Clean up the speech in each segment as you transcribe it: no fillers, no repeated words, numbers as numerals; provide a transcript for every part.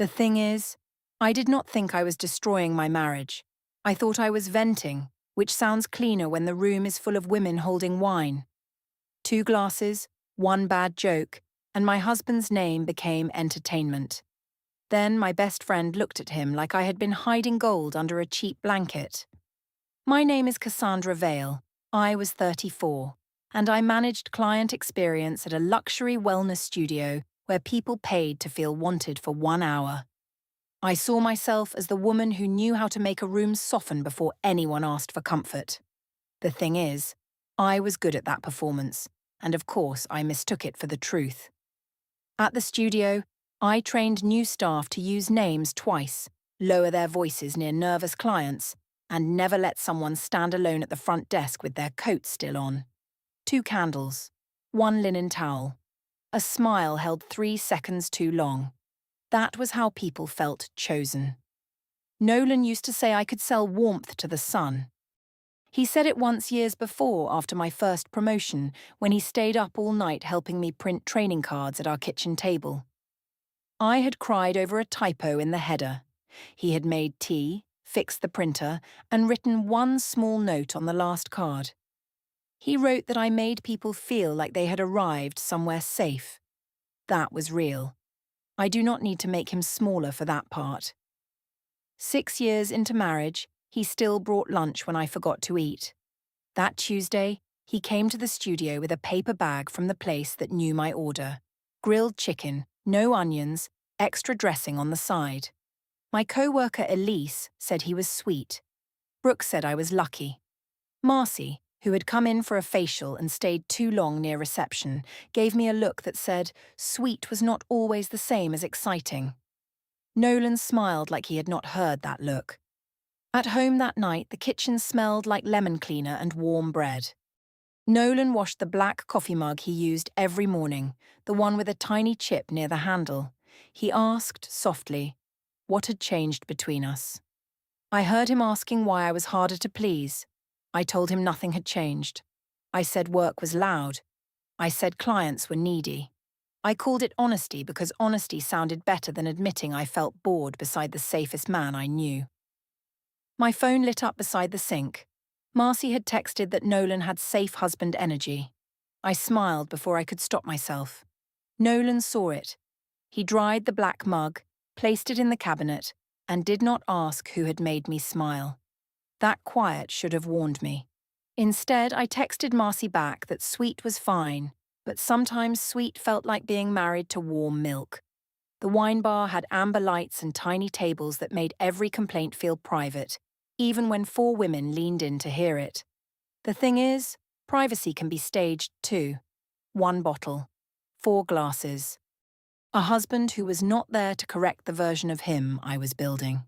The thing is, I did not think I was destroying my marriage. I thought I was venting, which sounds cleaner when the room is full of women holding wine. 2 glasses, 1 bad joke, and my husband's name became entertainment. Then my best friend looked at him like I had been hiding gold under a cheap blanket. My name is Cassandra Vale. I was 34, and I managed client experience at a luxury wellness studio where people paid to feel wanted for 1 hour. I saw myself as the woman who knew how to make a room soften before anyone asked for comfort. The thing is, I was good at that performance, and of course I mistook it for the truth. At the studio, I trained new staff to use names twice, lower their voices near nervous clients, and never let someone stand alone at the front desk with their coat still on. 2 candles, 1 linen towel. A smile held 3 seconds too long. That was how people felt chosen. Nolan used to say I could sell warmth to the sun. He said it once years before after my first promotion, when he stayed up all night helping me print training cards at our kitchen table. I had cried over a typo in the header. He had made tea, fixed the printer, and written 1 small note on the last card. He wrote that I made people feel like they had arrived somewhere safe. That was real. I do not need to make him smaller for that part. 6 years into marriage, he still brought lunch when I forgot to eat. That Tuesday, he came to the studio with a paper bag from the place that knew my order. Grilled chicken, no onions, extra dressing on the side. My co-worker Elise said he was sweet. Brooke said I was lucky. Marcy, who had come in for a facial and stayed too long near reception, gave me a look that said sweet was not always the same as exciting. Nolan smiled like he had not heard that look. At home that night, the kitchen smelled like lemon cleaner and warm bread. Nolan washed the black coffee mug he used every morning, the one with a tiny chip near the handle. He asked, softly, what had changed between us. I heard him asking why I was harder to please. I told him nothing had changed. I said work was loud. I said clients were needy. I called it honesty because honesty sounded better than admitting I felt bored beside the safest man I knew. My phone lit up beside the sink. Marcy had texted that Nolan had safe husband energy. I smiled before I could stop myself. Nolan saw it. He dried the black mug, placed it in the cabinet, and did not ask who had made me smile. That quiet should have warned me. Instead, I texted Marcy back that sweet was fine, but sometimes sweet felt like being married to warm milk. The wine bar had amber lights and tiny tables that made every complaint feel private, even when 4 women leaned in to hear it. The thing is, privacy can be staged too. 1 bottle, 4 glasses. A husband who was not there to correct the version of him I was building.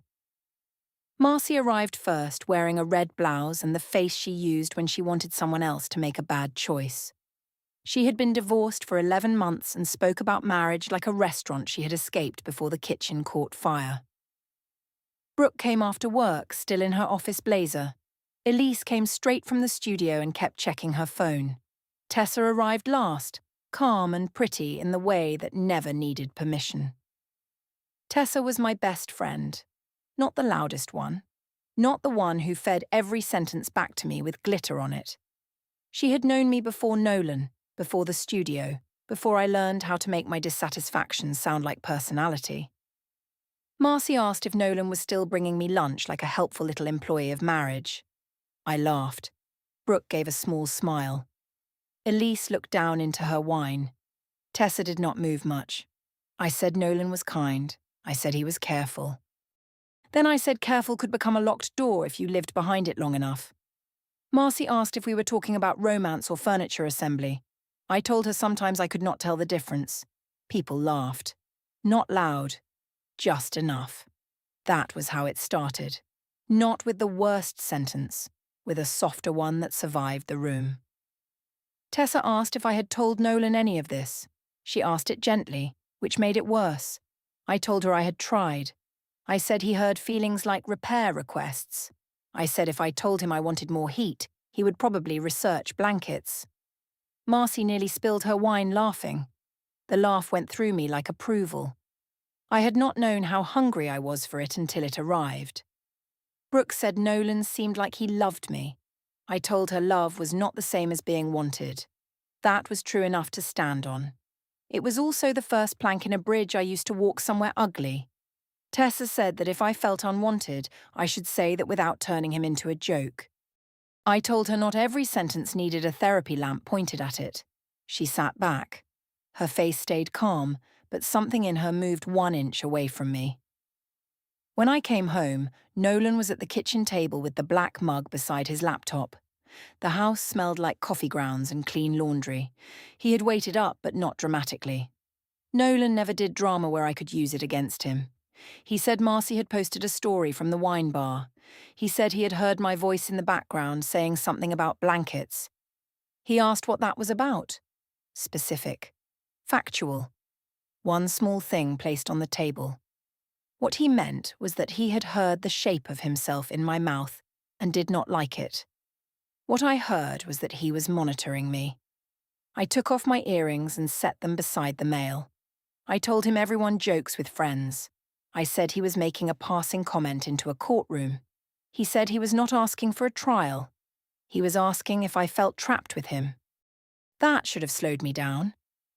Marcy arrived first, wearing a red blouse and the face she used when she wanted someone else to make a bad choice. She had been divorced for 11 months and spoke about marriage like a restaurant she had escaped before the kitchen caught fire. Brooke came after work, still in her office blazer. Elise came straight from the studio and kept checking her phone. Tessa arrived last, calm and pretty in the way that never needed permission. Tessa was my best friend. Not the loudest one. Not the one who fed every sentence back to me with glitter on it. She had known me before Nolan, before the studio, before I learned how to make my dissatisfaction sound like personality. Marcy asked if Nolan was still bringing me lunch like a helpful little employee of marriage. I laughed. Brooke gave a small smile. Elise looked down into her wine. Tessa did not move much. I said Nolan was kind. I said he was careful. Then I said careful could become a locked door if you lived behind it long enough. Marcy asked if we were talking about romance or furniture assembly. I told her sometimes I could not tell the difference. People laughed. Not loud. Just enough. That was how it started. Not with the worst sentence, with a softer one that survived the room. Tessa asked if I had told Nolan any of this. She asked it gently, which made it worse. I told her I had tried. I said he heard feelings like repair requests. I said if I told him I wanted more heat, he would probably research blankets. Marcy nearly spilled her wine laughing. The laugh went through me like approval. I had not known how hungry I was for it until it arrived. Brooke said Nolan seemed like he loved me. I told her love was not the same as being wanted. That was true enough to stand on. It was also the first plank in a bridge I used to walk somewhere ugly. Tessa said that if I felt unwanted, I should say that without turning him into a joke. I told her not every sentence needed a therapy lamp pointed at it. She sat back. Her face stayed calm, but something in her moved 1 inch away from me. When I came home, Nolan was at the kitchen table with the black mug beside his laptop. The house smelled like coffee grounds and clean laundry. He had waited up, but not dramatically. Nolan never did drama where I could use it against him. He said Marcy had posted a story from the wine bar. He said he had heard my voice in the background saying something about blankets. He asked what that was about. Specific. Factual. One small thing placed on the table. What he meant was that he had heard the shape of himself in my mouth and did not like it. What I heard was that he was monitoring me. I took off my earrings and set them beside the mail. I told him everyone jokes with friends. I said he was making a passing comment into a courtroom. He said he was not asking for a trial. He was asking if I felt trapped with him. That should have slowed me down.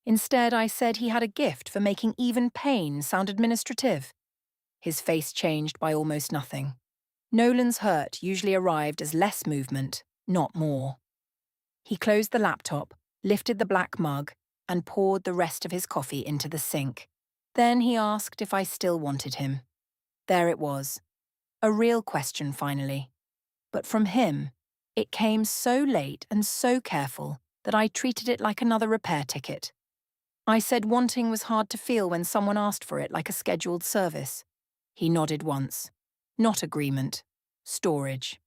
Instead, I said he had a gift for making even pain sound administrative. His face changed by almost nothing. Nolan's hurt usually arrived as less movement, not more. He closed the laptop, lifted the black mug, and poured the rest of his coffee into the sink. Then he asked if I still wanted him. There it was. A real question, finally. But from him, it came so late and so careful that I treated it like another repair ticket. I said wanting was hard to feel when someone asked for it like a scheduled service. He nodded once. Not agreement. Storage.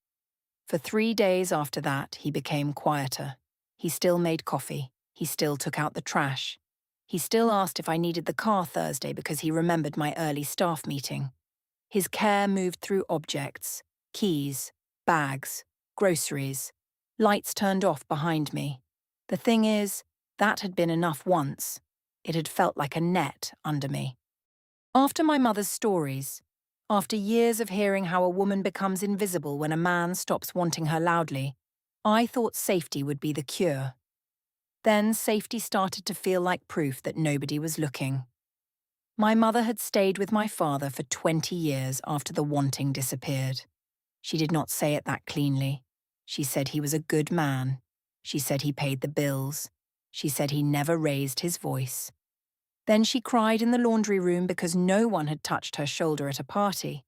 For 3 days after that, he became quieter. He still made coffee. He still took out the trash. He still asked if I needed the car Thursday because he remembered my early staff meeting. His care moved through objects, keys, bags, groceries. Lights turned off behind me. The thing is, that had been enough once. It had felt like a net under me. After my mother's stories, after years of hearing how a woman becomes invisible when a man stops wanting her loudly, I thought safety would be the cure. Then safety started to feel like proof that nobody was looking. My mother had stayed with my father for 20 years after the wanting disappeared. She did not say it that cleanly. She said he was a good man. She said he paid the bills. She said he never raised his voice. Then she cried in the laundry room because no one had touched her shoulder at a party.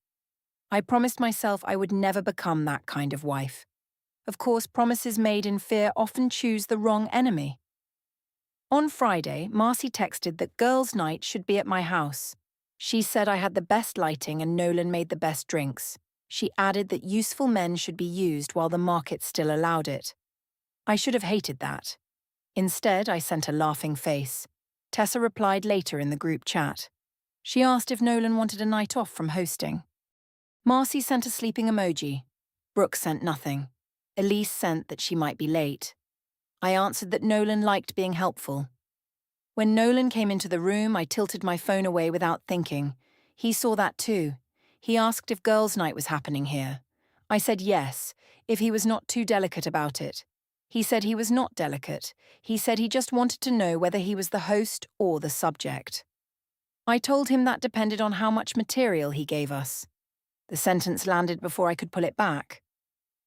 I promised myself I would never become that kind of wife. Of course, promises made in fear often choose the wrong enemy. On Friday, Marcy texted that girls' night should be at my house. She said I had the best lighting and Nolan made the best drinks. She added that useful men should be used while the market still allowed it. I should have hated that. Instead, I sent a laughing face. Tessa replied later in the group chat. She asked if Nolan wanted a night off from hosting. Marcy sent a sleeping emoji. Brooke sent nothing. Elise sent that she might be late. I answered that Nolan liked being helpful. When Nolan came into the room, I tilted my phone away without thinking. He saw that too. He asked if girls' night was happening here. I said yes, if he was not too delicate about it. He said he was not delicate. He said he just wanted to know whether he was the host or the subject. I told him that depended on how much material he gave us. The sentence landed before I could pull it back.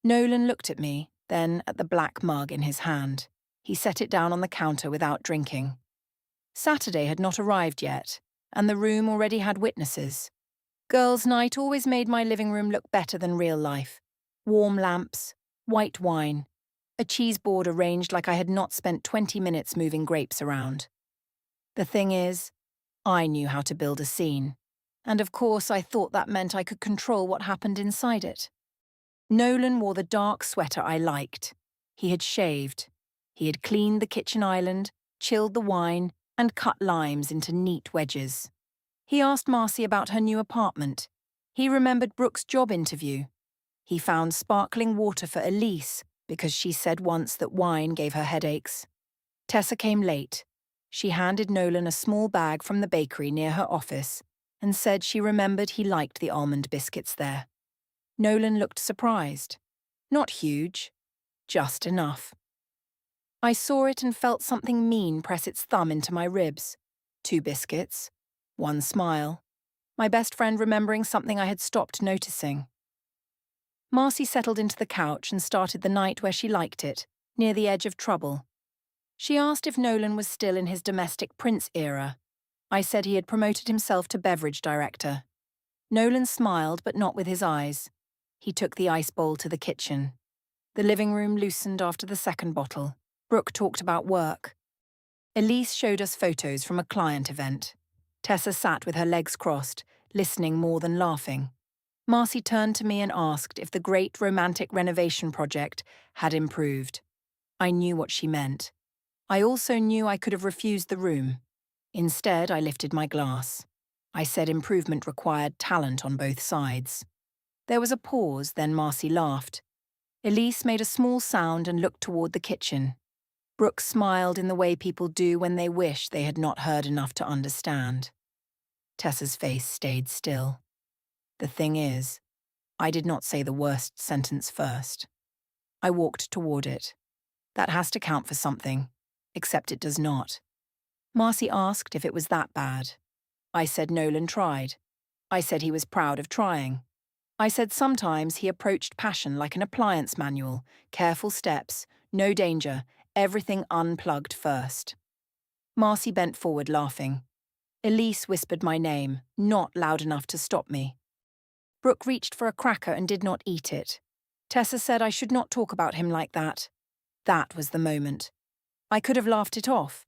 Nolan looked at me, then at the black mug in his hand. He set it down on the counter without drinking. Saturday had not arrived yet, and the room already had witnesses. Girls' night always made my living room look better than real life. Warm lamps, white wine, a cheese board arranged like I had not spent 20 minutes moving grapes around. The thing is, I knew how to build a scene, and of course I thought that meant I could control what happened inside it. Nolan wore the dark sweater I liked. He had shaved. He had cleaned the kitchen island, chilled the wine, and cut limes into neat wedges. He asked Marcy about her new apartment. He remembered Brooke's job interview. He found sparkling water for Elise because she said once that wine gave her headaches. Tessa came late. She handed Nolan a small bag from the bakery near her office, and said she remembered he liked the almond biscuits there. Nolan looked surprised. Not huge, just enough. I saw it and felt something mean press its thumb into my ribs. 2 biscuits, 1 smile. My best friend remembering something I had stopped noticing. Marcy settled into the couch and started the night where she liked it, near the edge of trouble. She asked if Nolan was still in his domestic prince era. I said he had promoted himself to beverage director. Nolan smiled, but not with his eyes. He took the ice bowl to the kitchen. The living room loosened after the second bottle. Brooke talked about work. Elise showed us photos from a client event. Tessa sat with her legs crossed, listening more than laughing. Marcy turned to me and asked if the great romantic renovation project had improved. I knew what she meant. I also knew I could have refused the room. Instead, I lifted my glass. I said improvement required talent on both sides. There was a pause, then Marcy laughed. Elise made a small sound and looked toward the kitchen. Brooke smiled in the way people do when they wish they had not heard enough to understand. Tessa's face stayed still. The thing is, I did not say the worst sentence first. I walked toward it. That has to count for something, except it does not. Marcy asked if it was that bad. I said Nolan tried. I said he was proud of trying. I said sometimes he approached passion like an appliance manual, careful steps, no danger, everything unplugged first. Marcy bent forward laughing. Elise whispered my name, not loud enough to stop me. Brooke reached for a cracker and did not eat it. Tessa said I should not talk about him like that. That was the moment. I could have laughed it off.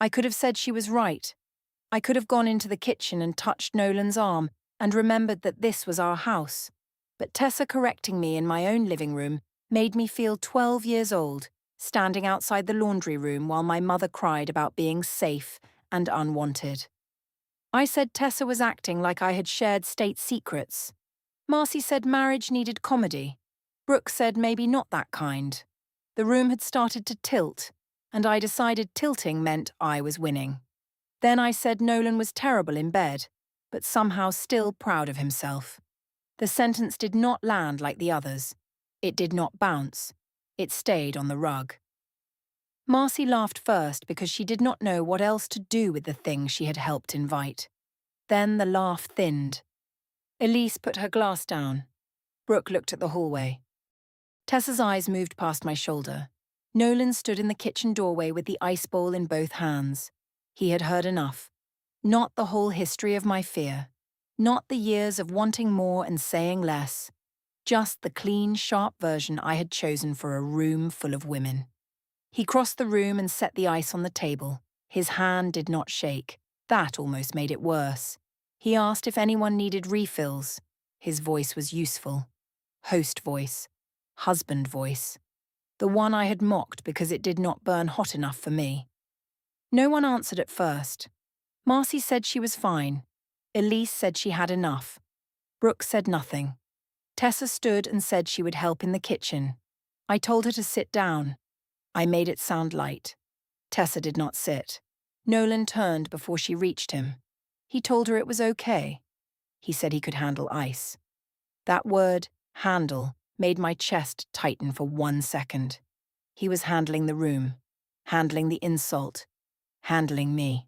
I could have said she was right. I could have gone into the kitchen and touched Nolan's arm and remembered that this was our house. But Tessa correcting me in my own living room made me feel 12 years old, standing outside the laundry room while my mother cried about being safe and unwanted. I said Tessa was acting like I had shared state secrets. Marcy said marriage needed comedy. Brooke said maybe not that kind. The room had started to tilt, and I decided tilting meant I was winning. Then I said Nolan was terrible in bed, but somehow still proud of himself. The sentence did not land like the others. It did not bounce. It stayed on the rug. Marcy laughed first because she did not know what else to do with the thing she had helped invite. Then the laugh thinned. Elise put her glass down. Brooke looked at the hallway. Tessa's eyes moved past my shoulder. Nolan stood in the kitchen doorway with the ice bowl in both hands. He had heard enough. Not the whole history of my fear. Not the years of wanting more and saying less. Just the clean, sharp version I had chosen for a room full of women. He crossed the room and set the ice on the table. His hand did not shake. That almost made it worse. He asked if anyone needed refills. His voice was useful. Host voice. Husband voice. The one I had mocked because it did not burn hot enough for me. No one answered at first. Marcy said she was fine. Elise said she had enough. Brooke said nothing. Tessa stood and said she would help in the kitchen. I told her to sit down. I made it sound light. Tessa did not sit. Nolan turned before she reached him. He told her it was okay. He said he could handle ice. That word, handle, made my chest tighten for 1 second. He was handling the room, handling the insult, handling me.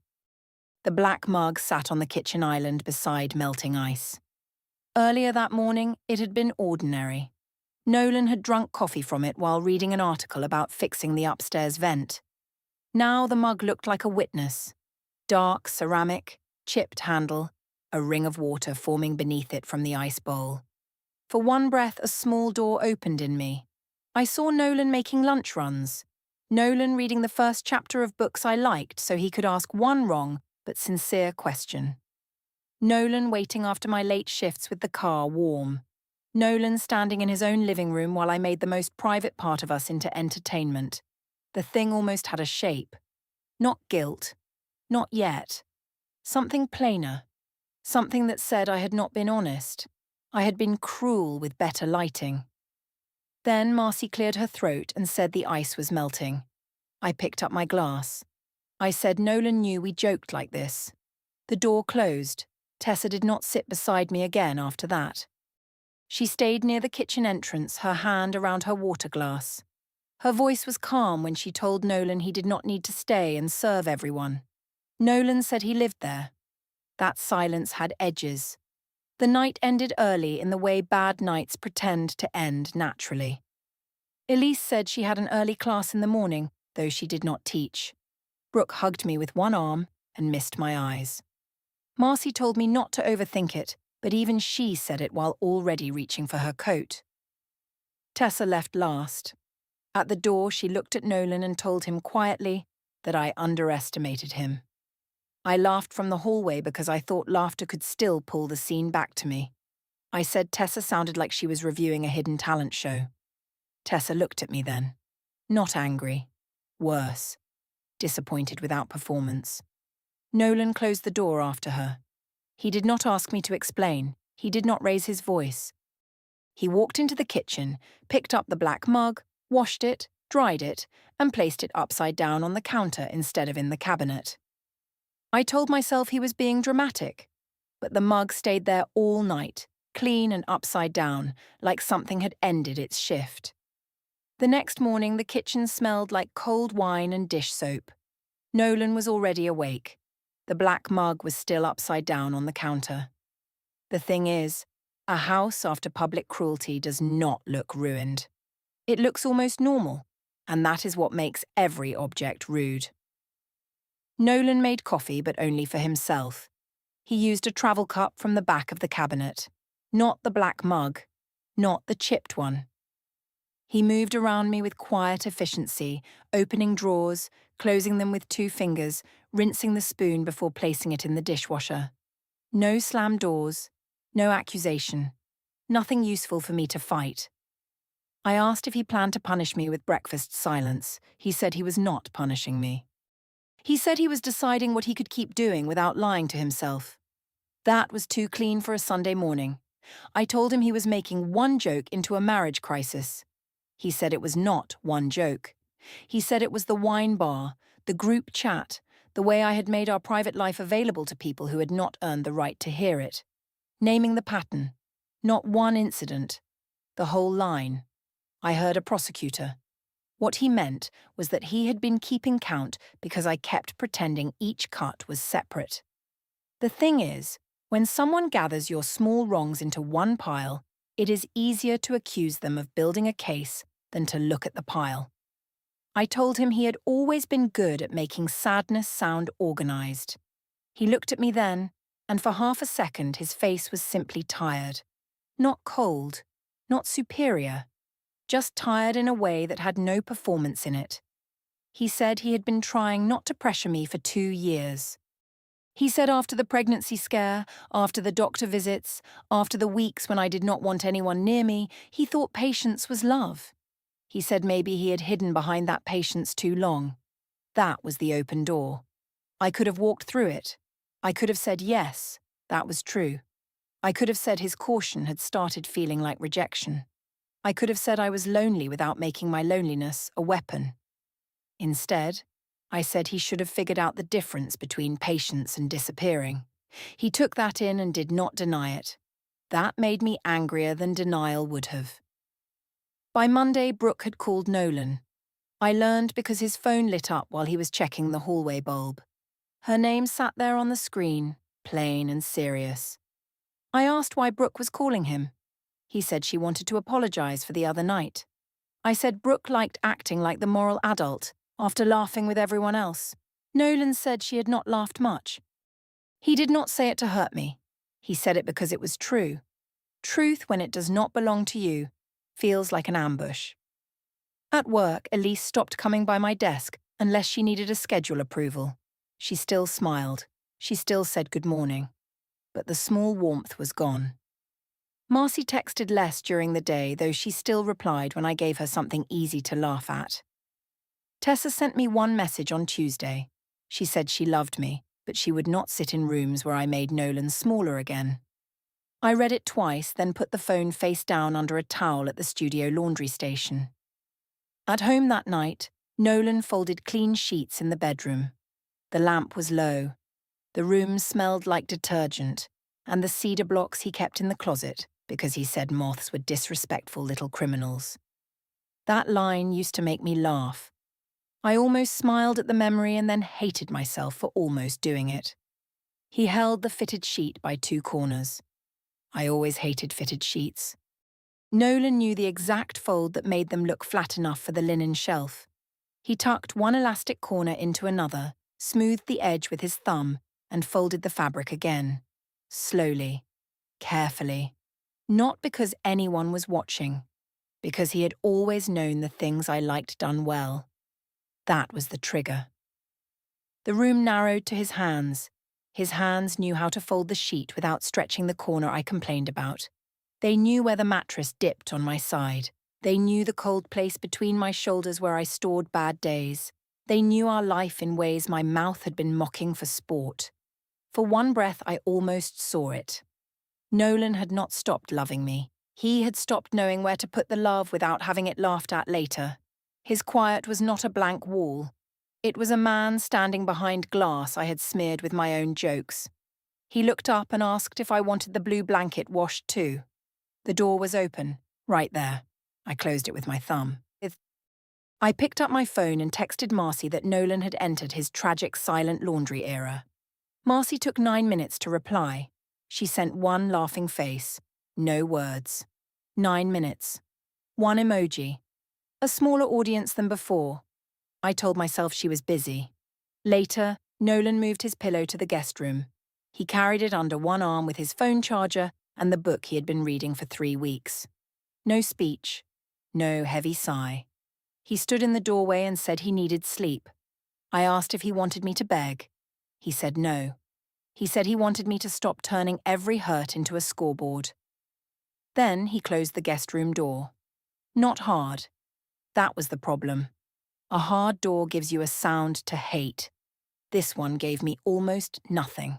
The black mug sat on the kitchen island beside melting ice. Earlier that morning, it had been ordinary. Nolan had drunk coffee from it while reading an article about fixing the upstairs vent. Now the mug looked like a witness. Dark ceramic, chipped handle, a ring of water forming beneath it from the ice bowl. For one breath, a small door opened in me. I saw Nolan making lunch runs. Nolan reading the first chapter of books I liked so he could ask one wrong but sincere question. Nolan waiting after my late shifts with the car warm. Nolan standing in his own living room while I made the most private part of us into entertainment. The thing almost had a shape. Not guilt. Not yet. Something plainer. Something that said I had not been honest. I had been cruel with better lighting. Then Marcy cleared her throat and said the ice was melting. I picked up my glass. I said Nolan knew we joked like this. The door closed. Tessa did not sit beside me again after that. She stayed near the kitchen entrance, her hand around her water glass. Her voice was calm when she told Nolan he did not need to stay and serve everyone. Nolan said he lived there. That silence had edges. The night ended early in the way bad nights pretend to end naturally. Elise said she had an early class in the morning, though she did not teach. Brooke hugged me with one arm and missed my eyes. Marcy told me not to overthink it, but even she said it while already reaching for her coat. Tessa left last. At the door, she looked at Nolan and told him quietly that I underestimated him. I laughed from the hallway because I thought laughter could still pull the scene back to me. I said Tessa sounded like she was reviewing a hidden talent show. Tessa looked at me then. Not angry. Worse. Disappointed without performance. Nolan closed the door after her. He did not ask me to explain. He did not raise his voice. He walked into the kitchen, picked up the black mug, washed it, dried it, and placed it upside down on the counter instead of in the cabinet. I told myself he was being dramatic, but the mug stayed there all night, clean and upside down, like something had ended its shift. The next morning, the kitchen smelled like cold wine and dish soap. Nolan was already awake. The black mug was still upside down on the counter. The thing is, a house after public cruelty does not look ruined. It looks almost normal, and that is what makes every object rude. Nolan made coffee, but only for himself. He used a travel cup from the back of the cabinet, not the black mug, not the chipped one. He moved around me with quiet efficiency, opening drawers, closing them with 2 fingers, rinsing the spoon before placing it in the dishwasher. No slammed doors, no accusation, nothing useful for me to fight. I asked if he planned to punish me with breakfast silence. He said he was not punishing me. He said he was deciding what he could keep doing without lying to himself. That was too clean for a Sunday morning. I told him he was making one joke into a marriage crisis. He said it was not one joke. He said it was the wine bar, the group chat, the way I had made our private life available to people who had not earned the right to hear it. Naming the pattern. Not one incident. The whole line. I heard a prosecutor. What he meant was that he had been keeping count because I kept pretending each cut was separate. The thing is, when someone gathers your small wrongs into one pile, it is easier to accuse them of building a case than to look at the pile. I told him he had always been good at making sadness sound organized. He looked at me then, and for half a second his face was simply tired. Not cold, not superior. Just tired in a way that had no performance in it. He said he had been trying not to pressure me for 2 years. He said after the pregnancy scare, after the doctor visits, after the weeks when I did not want anyone near me, he thought patience was love. He said maybe he had hidden behind that patience too long. That was the open door. I could have walked through it. I could have said yes, that was true. I could have said his caution had started feeling like rejection. I could have said I was lonely without making my loneliness a weapon. Instead, I said he should have figured out the difference between patience and disappearing. He took that in and did not deny it. That made me angrier than denial would have. By Monday, Brooke had called Nolan. I learned because his phone lit up while he was checking the hallway bulb. Her name sat there on the screen, plain and serious. I asked why Brooke was calling him. He said she wanted to apologize for the other night. I said Brooke liked acting like the moral adult, after laughing with everyone else. Nolan said she had not laughed much. He did not say it to hurt me. He said it because it was true. Truth, when it does not belong to you, feels like an ambush. At work, Elise stopped coming by my desk unless she needed a schedule approval. She still smiled. She still said good morning. But the small warmth was gone. Marcy texted less during the day, though she still replied when I gave her something easy to laugh at. Tessa sent me one message on Tuesday. She said she loved me, but she would not sit in rooms where I made Nolan smaller again. I read it twice, then put the phone face down under a towel at the studio laundry station. At home that night, Nolan folded clean sheets in the bedroom. The lamp was low. The room smelled like detergent, and the cedar blocks he kept in the closet because he said moths were disrespectful little criminals. That line used to make me laugh. I almost smiled at the memory and then hated myself for almost doing it. He held the fitted sheet by two corners. I always hated fitted sheets. Nolan knew the exact fold that made them look flat enough for the linen shelf. He tucked one elastic corner into another, smoothed the edge with his thumb, and folded the fabric again. Slowly, carefully. Not because anyone was watching, because he had always known the things I liked done well. That was the trigger. The room narrowed to his hands. His hands knew how to fold the sheet without stretching the corner I complained about. They knew where the mattress dipped on my side. They knew the cold place between my shoulders where I stored bad days. They knew our life in ways my mouth had been mocking for sport. For one breath, I almost saw it. Nolan had not stopped loving me. He had stopped knowing where to put the love without having it laughed at later. His quiet was not a blank wall. It was a man standing behind glass I had smeared with my own jokes. He looked up and asked if I wanted the blue blanket washed too. The door was open, right there. I closed it with my thumb. I picked up my phone and texted Marcy that Nolan had entered his tragic silent laundry era. Marcy took 9 minutes to reply. She sent one laughing face. No words. 9 minutes. One emoji. A smaller audience than before. I told myself she was busy. Later, Nolan moved his pillow to the guest room. He carried it under one arm with his phone charger and the book he had been reading for 3 weeks. No speech. No heavy sigh. He stood in the doorway and said he needed sleep. I asked if he wanted me to beg. He said no. He said he wanted me to stop turning every hurt into a scoreboard. Then he closed the guest room door. Not hard. That was the problem. A hard door gives you a sound to hate. This one gave me almost nothing.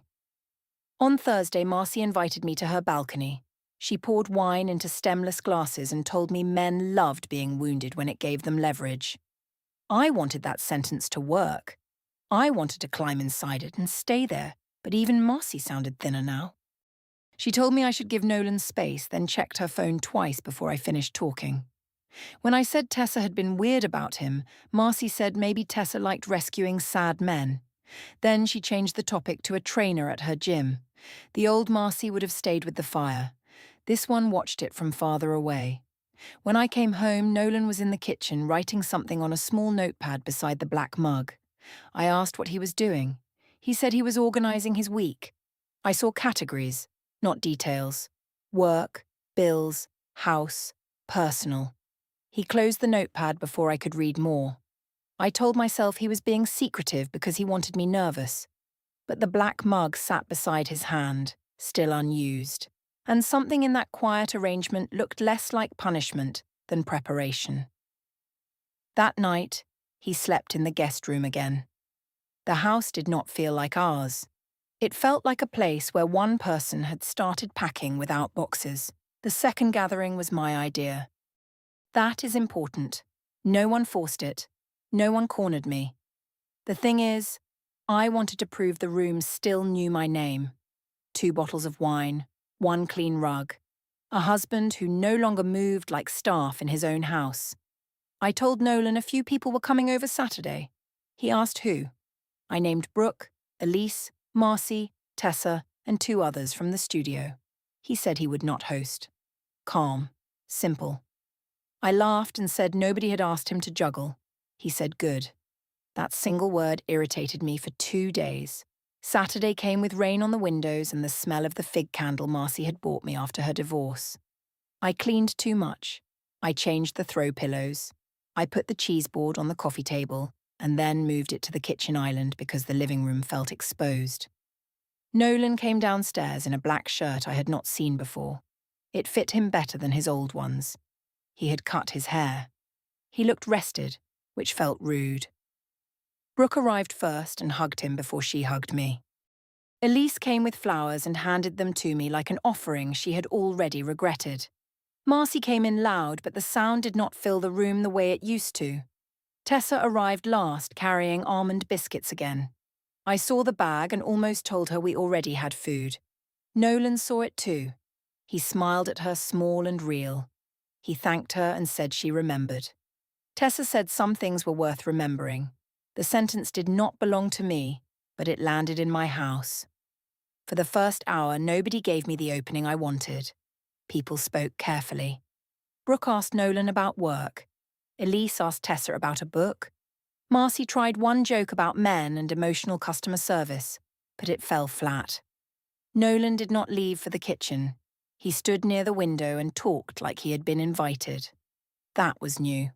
On Thursday, Marcy invited me to her balcony. She poured wine into stemless glasses and told me men loved being wounded when it gave them leverage. I wanted that sentence to work. I wanted to climb inside it and stay there, but even Marcy sounded thinner now. She told me I should give Nolan space, then checked her phone twice before I finished talking. When I said Tessa had been weird about him, Marcy said maybe Tessa liked rescuing sad men. Then she changed the topic to a trainer at her gym. The old Marcy would have stayed with the fire. This one watched it from farther away. When I came home, Nolan was in the kitchen writing something on a small notepad beside the black mug. I asked what he was doing. He said he was organizing his week. I saw categories, not details. Work, bills, house, personal. He closed the notepad before I could read more. I told myself he was being secretive because he wanted me nervous. But the black mug sat beside his hand, still unused. And something in that quiet arrangement looked less like punishment than preparation. That night, he slept in the guest room again. The house did not feel like ours. It felt like a place where one person had started packing without boxes. The second gathering was my idea. That is important. No one forced it. No one cornered me. The thing is, I wanted to prove the room still knew my name. 2 bottles of wine, 1 clean rug, a husband who no longer moved like staff in his own house. I told Nolan a few people were coming over Saturday. He asked who. I named Brooke, Elise, Marcy, Tessa, and 2 others from the studio. He said he would not host. Calm. Simple. I laughed and said nobody had asked him to juggle. He said good. That single word irritated me for 2 days. Saturday came with rain on the windows and the smell of the fig candle Marcy had bought me after her divorce. I cleaned too much. I changed the throw pillows. I put the cheese board on the coffee table and then moved it to the kitchen island because the living room felt exposed. Nolan came downstairs in a black shirt I had not seen before. It fit him better than his old ones. He had cut his hair. He looked rested, which felt rude. Brooke arrived first and hugged him before she hugged me. Elise came with flowers and handed them to me like an offering she had already regretted. Marcy came in loud, but the sound did not fill the room the way it used to. Tessa arrived last, carrying almond biscuits again. I saw the bag and almost told her we already had food. Nolan saw it too. He smiled at her, small and real. He thanked her and said she remembered. Tessa said some things were worth remembering. The sentence did not belong to me, but it landed in my house. For the first hour, nobody gave me the opening I wanted. People spoke carefully. Brooke asked Nolan about work. Elise asked Tessa about a book. Marcy tried one joke about men and emotional customer service, but it fell flat. Nolan did not leave for the kitchen. He stood near the window and talked like he had been invited. That was new.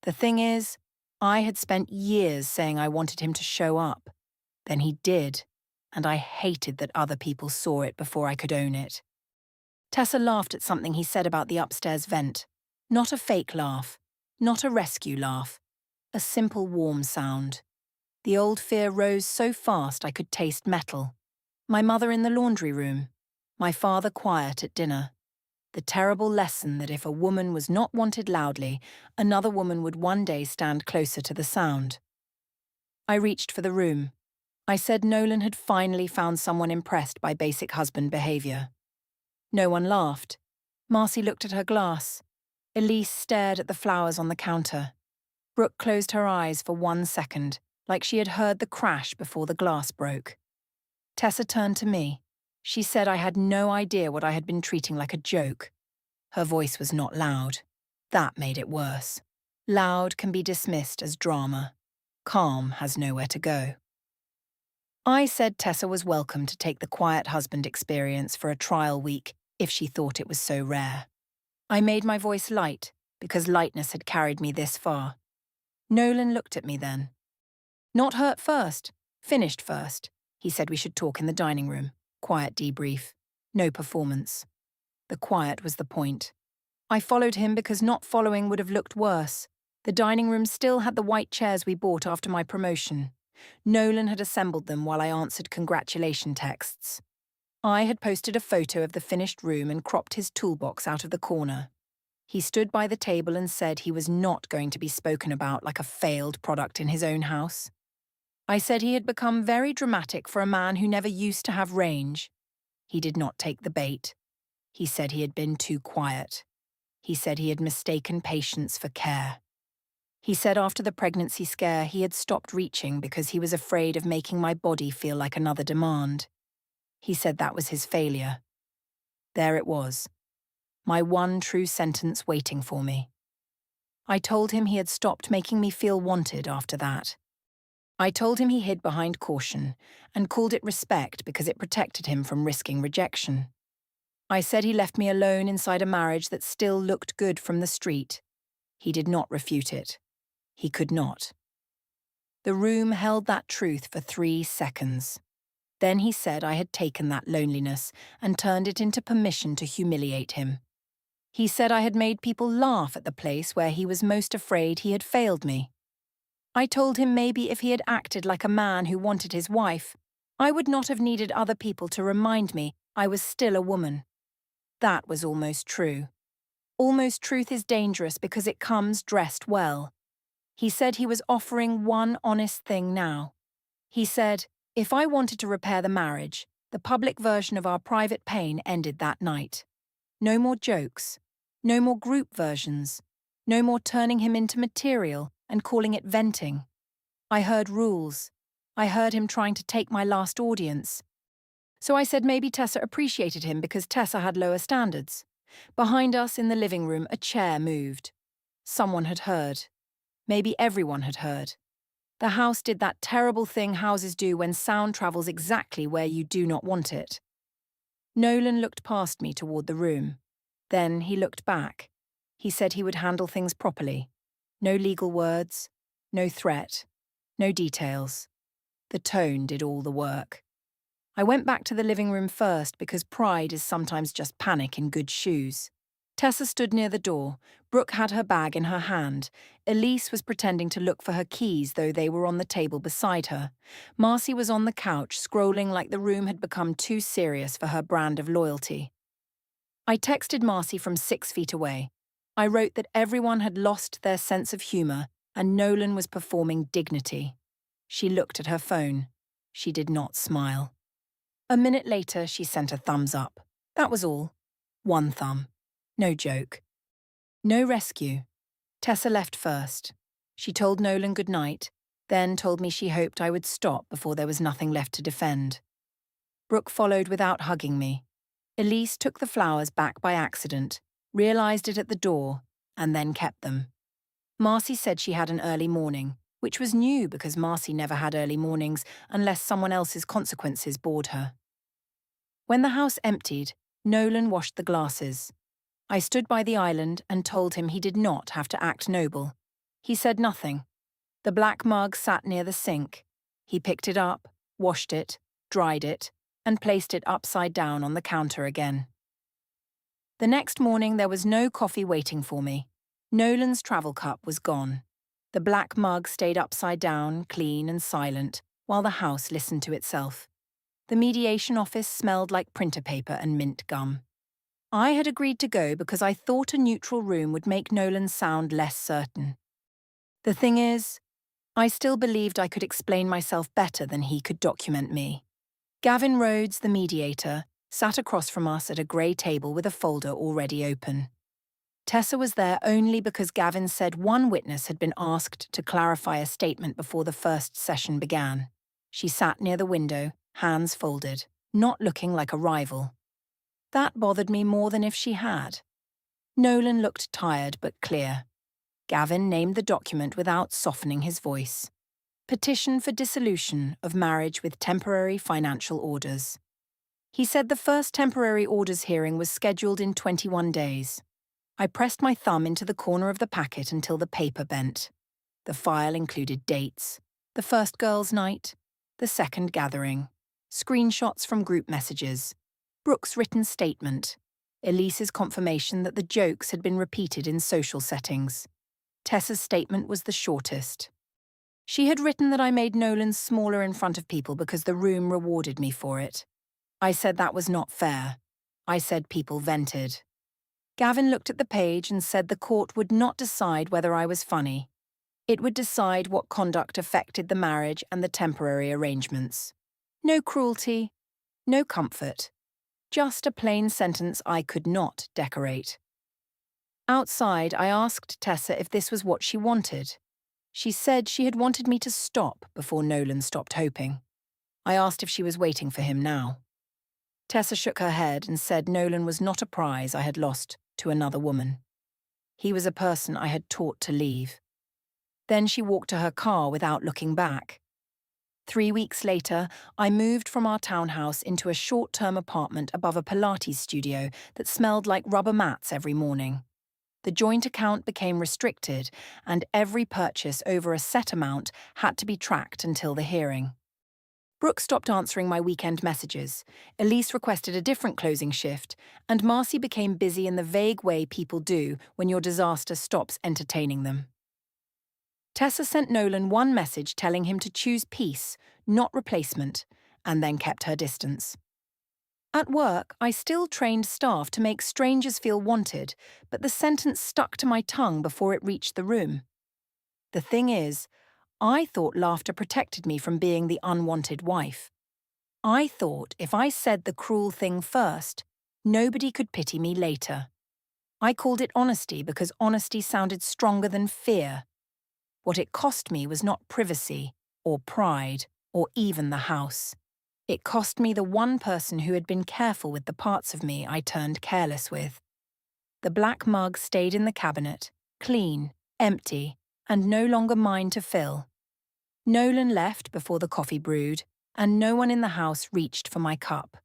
The thing is, I had spent years saying I wanted him to show up. Then he did, and I hated that other people saw it before I could own it. Tessa laughed at something he said about the upstairs vent. Not a fake laugh, not a rescue laugh, a simple warm sound. The old fear rose so fast I could taste metal. My mother in the laundry room, my father quiet at dinner. The terrible lesson that if a woman was not wanted loudly, another woman would one day stand closer to the sound. I reached for the room. I said Nolan had finally found someone impressed by basic husband behavior. No one laughed. Marcy looked at her glass. Elise stared at the flowers on the counter. Brooke closed her eyes for 1 second, like she had heard the crash before the glass broke. Tessa turned to me. She said I had no idea what I had been treating like a joke. Her voice was not loud. That made it worse. Loud can be dismissed as drama. Calm has nowhere to go. I said Tessa was welcome to take the quiet husband experience for a trial week if she thought it was so rare. I made my voice light because lightness had carried me this far. Nolan looked at me then. Not hurt first, finished first. He said we should talk in the dining room. Quiet debrief. No performance. The quiet was the point. I followed him because not following would have looked worse. The dining room still had the white chairs we bought after my promotion. Nolan had assembled them while I answered congratulation texts. I had posted a photo of the finished room and cropped his toolbox out of the corner. He stood by the table and said he was not going to be spoken about like a failed product in his own house. I said he had become very dramatic for a man who never used to have range. He did not take the bait. He said he had been too quiet. He said he had mistaken patience for care. He said after the pregnancy scare he had stopped reaching because he was afraid of making my body feel like another demand. He said that was his failure. There it was. My one true sentence waiting for me. I told him he had stopped making me feel wanted after that. I told him he hid behind caution and called it respect because it protected him from risking rejection. I said he left me alone inside a marriage that still looked good from the street. He did not refute it. He could not. The room held that truth for 3 seconds. Then he said I had taken that loneliness and turned it into permission to humiliate him. He said I had made people laugh at the place where he was most afraid he had failed me. I told him maybe if he had acted like a man who wanted his wife, I would not have needed other people to remind me I was still a woman. That was almost true. Almost truth is dangerous because it comes dressed well. He said he was offering one honest thing now. He said, if I wanted to repair the marriage, the public version of our private pain ended that night. No more jokes. No more group versions. No more turning him into material and calling it venting. I heard rules. I heard him trying to take my last audience. So I said maybe Tessa appreciated him because Tessa had lower standards. Behind us in the living room, a chair moved. Someone had heard. Maybe everyone had heard. The house did that terrible thing houses do when sound travels exactly where you do not want it. Nolan looked past me toward the room. Then he looked back. He said he would handle things properly. No legal words, no threat, no details. The tone did all the work. I went back to the living room first because pride is sometimes just panic in good shoes. Tessa stood near the door. Brooke had her bag in her hand. Elise was pretending to look for her keys, though they were on the table beside her. Marcy was on the couch, scrolling like the room had become too serious for her brand of loyalty. I texted Marcy from 6 feet away. I wrote that everyone had lost their sense of humour and Nolan was performing dignity. She looked at her phone. She did not smile. A minute later, she sent a thumbs up. That was all. One thumb. No joke. No rescue. Tessa left first. She told Nolan goodnight, then told me she hoped I would stop before there was nothing left to defend. Brooke followed without hugging me. Elise took the flowers back by accident, realized it at the door, and then kept them. Marcy said she had an early morning, which was new because Marcy never had early mornings unless someone else's consequences bored her. When the house emptied, Nolan washed the glasses. I stood by the island and told him he did not have to act noble. He said nothing. The black mug sat near the sink. He picked it up, washed it, dried it, and placed it upside down on the counter again. The next morning there was no coffee waiting for me. Nolan's travel cup was gone. The black mug stayed upside down, clean and silent, while the house listened to itself. The mediation office smelled like printer paper and mint gum. I had agreed to go because I thought a neutral room would make Nolan sound less certain. The thing is, I still believed I could explain myself better than he could document me. Gavin Rhodes, the mediator, sat across from us at a grey table with a folder already open. Tessa was there only because Gavin said one witness had been asked to clarify a statement before the first session began. She sat near the window, hands folded, not looking like a rival. That bothered me more than if she had. Nolan looked tired but clear. Gavin named the document without softening his voice. Petition for dissolution of marriage with temporary financial orders. He said the first temporary orders hearing was scheduled in 21 days. I pressed my thumb into the corner of the packet until the paper bent. The file included dates, the first girls' night, the second gathering, screenshots from group messages, Brooke's written statement, Elise's confirmation that the jokes had been repeated in social settings. Tessa's statement was the shortest. She had written that I made Nolan smaller in front of people because the room rewarded me for it. I said that was not fair. I said people vented. Gavin looked at the page and said the court would not decide whether I was funny. It would decide what conduct affected the marriage and the temporary arrangements. No cruelty, no comfort. Just a plain sentence I could not decorate. Outside, I asked Tessa if this was what she wanted. She said she had wanted me to stop before Nolan stopped hoping. I asked if she was waiting for him now. Tessa shook her head and said Nolan was not a prize I had lost to another woman. He was a person I had taught to leave. Then she walked to her car without looking back. 3 weeks later, I moved from our townhouse into a short-term apartment above a Pilates studio that smelled like rubber mats every morning. The joint account became restricted, and every purchase over a set amount had to be tracked until the hearing. Brooke stopped answering my weekend messages, Elise requested a different closing shift, and Marcy became busy in the vague way people do when your disaster stops entertaining them. Tessa sent Nolan one message telling him to choose peace, not replacement, and then kept her distance. At work, I still trained staff to make strangers feel wanted, but the sentence stuck to my tongue before it reached the room. The thing is, I thought laughter protected me from being the unwanted wife. I thought if I said the cruel thing first, nobody could pity me later. I called it honesty because honesty sounded stronger than fear. What it cost me was not privacy, or pride, or even the house. It cost me the one person who had been careful with the parts of me I turned careless with. The black mug stayed in the cabinet, clean, empty, and no longer mine to fill. Nolan left before the coffee brewed, and no one in the house reached for my cup.